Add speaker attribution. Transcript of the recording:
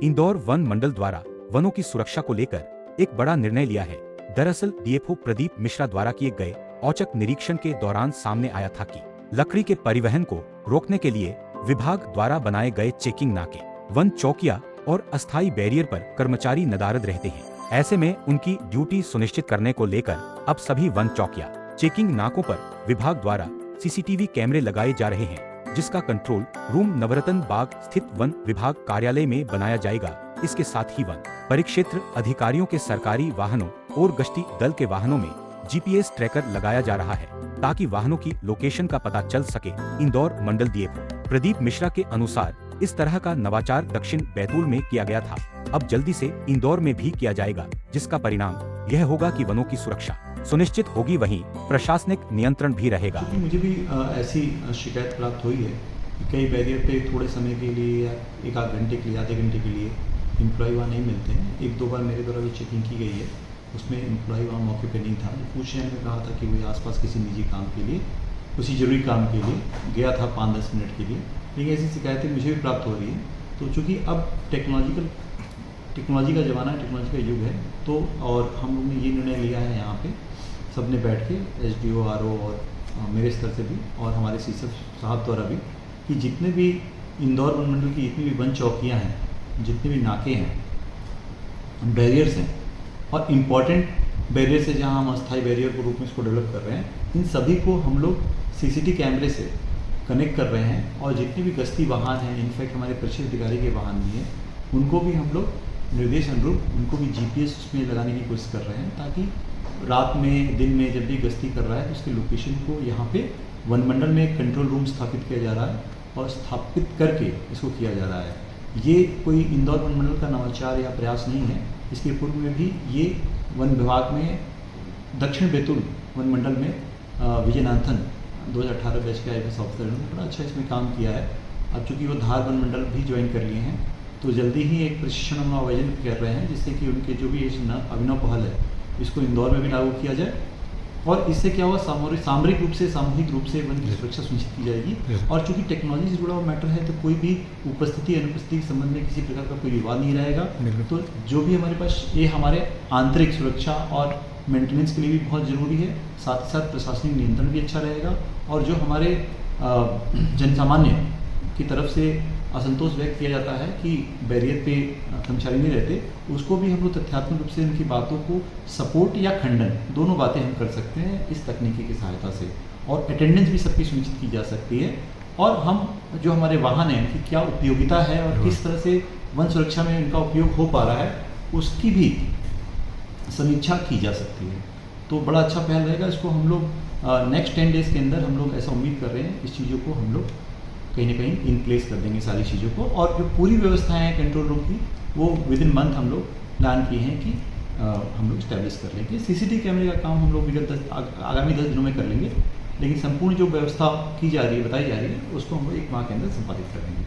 Speaker 1: Indore one मंडल द्वारा वनों की सुरक्षा को लेकर एक बड़ा निर्णय लिया है। दरअसल डीएफओ प्रदीप मिश्रा द्वारा किए गए औचक निरीक्षण के दौरान सामने आया था कि लकड़ी के परिवहन को रोकने के लिए विभाग द्वारा बनाए गए चेकिंग नाके, वन चौकिया और अस्थायी बैरियर पर कर्मचारी नदारद रहते हैं। ऐसे में उनकी ड्यूटी सुनिश्चित करने को लेकर अब सभी वन चौकिया, चेकिंग नाकों पर विभाग द्वारा सीसीटीवी कैमरे लगाए जा रहे हैं, जिसका कंट्रोल रूम नवरत्न बाग स्थित वन विभाग कार्यालय में बनाया जाएगा। इसके साथ ही वन परिक्षेत्र अधिकारियों के सरकारी वाहनों और गश्ती दल के वाहनों में जीपीएस ट्रैकर लगाया जा रहा है, ताकि वाहनों की लोकेशन का पता चल सके। इंदौर मंडल डीएफओ प्रदीप मिश्रा के अनुसार इस तरह का नवाचार दक्षिण बैतूल में किया गया था, अब जल्दी से इंदौर में भी किया जाएगा, जिसका परिणाम यह होगा कि वनों की सुरक्षा सुनिश्चित होगी, वहीं प्रशासनिक नियंत्रण भी रहेगा।
Speaker 2: मुझे भी ऐसी शिकायत प्राप्त हुई है कि कई बैरियर पे थोड़े समय के लिए या एक आध घंटे के लिए, आधे घंटे के लिए एम्प्लॉय वहाँ नहीं मिलते हैं। एक दो बार मेरे द्वारा भी चेकिंग की गई है, उसमें एम्प्लॉय वहाँ मौके पे नहीं था। पूछने में कहा था कि वो आसपास किसी निजी काम के लिए, किसी जरूरी काम के लिए गया था 5-10 मिनट के लिए, लेकिन ऐसी शिकायतें मुझे भी प्राप्त हो रही है। तो चूँकि अब टेक्नोलॉजी का ज़माना है, टेक्नोलॉजी का युग है, तो और हम लोग ने ये निर्णय लिया है यहाँ पे सबने बैठ के, एसडीओ, आरओ और मेरे स्तर से भी और हमारे सीसफ साहब द्वारा भी, कि जितने भी इंदौर वन मंडल की जितनी भी वन चौकियाँ हैं, जितने भी नाके हैं, बैरियर्स हैं और इम्पॉर्टेंट बैरियर्स है जहाँ हम अस्थायी बैरियर के रूप में इसको डेवलप कर रहे हैं, इन सभी को हम लोग सीसीटीवी कैमरे से कनेक्ट कर रहे हैं। और जितने भी गश्ती वाहन हैं, इनफैक्ट हमारे परिक्षेत्र अधिकारी के वाहन भी हैं, उनको भी हम लोग निर्देश अनुरूप उनको भी जीपीएस उसमें लगाने की कोशिश कर रहे हैं, ताकि रात में, दिन में जब भी गश्ती कर रहा है तो उसकी लोकेशन को यहाँ पे वन मंडल में एक कंट्रोल रूम स्थापित किया जा रहा है और स्थापित करके इसको किया जा रहा है। ये कोई इंदौर वन मंडल का नवाचार या प्रयास नहीं है। इसके पूर्व में भी ये वन विभाग में दक्षिण बैतूल वन मंडल में विजय नाथन 2018 बैच के IPS ऑफिसर ने बड़ा अच्छा इसमें काम किया है। अब चूँकि वो धार वन मंडल भी ज्वाइन कर लिए हैं, तो जल्दी ही एक प्रशिक्षण हम आयोजन कर रहे हैं, जिससे कि उनके जो भी अभिनव पहल है इसको इंदौर में भी लागू किया जाए। और इससे क्या हुआ, सामरिक रूप से, सामूहिक रूप से वन की सुरक्षा सुनिश्चित की जाएगी। और चूंकि टेक्नोलॉजी से जुड़ा हुआ मैटर है, तो कोई भी उपस्थिति अनुपस्थिति के संबंध में किसी प्रकार का कोई विवाद नहीं रहेगा। तो जो भी हमारे पास, ये हमारे आंतरिक सुरक्षा और मेंटेनेंस के लिए भी बहुत ज़रूरी है, साथ ही साथ प्रशासनिक नियंत्रण भी अच्छा रहेगा। और जो हमारे जनसामान्य की तरफ से असंतोष व्यक्त किया जाता है कि बैरियर पे कर्मचारी नहीं रहते, उसको भी हम लोग तथ्यात्मक रूप से उनकी बातों को सपोर्ट या खंडन, दोनों बातें हम कर सकते हैं इस तकनीकी की सहायता से। और अटेंडेंस भी सबकी सुनिश्चित की जा सकती है। और हम जो हमारे वाहन हैं उनकी क्या उपयोगिता है और किस तरह से वन सुरक्षा में उनका उपयोग हो पा रहा है, उसकी भी समीक्षा की जा सकती है। तो बड़ा अच्छा पहल रहेगा। इसको हम लोग नेक्स्ट 10 डेज़ के अंदर हम लोग ऐसा उम्मीद कर रहे हैं, इस चीज़ों को हम लोग कहीं ना कहीं इन प्लेस कर देंगे सारी चीज़ों को। और जो पूरी व्यवस्थाएं हैं कंट्रोल रूम की, वो विद इन मंथ हम लोग प्लान किए हैं कि हम लोग स्टैब्लिश कर लेंगे। सीसीटीवी कैमरे का काम हम लोग आगामी 10 दिनों में कर लेंगे, लेकिन संपूर्ण जो व्यवस्था की जा रही है, बताई जा रही है, उसको हम लोग 1 माह के अंदर संपादित कर देंगे।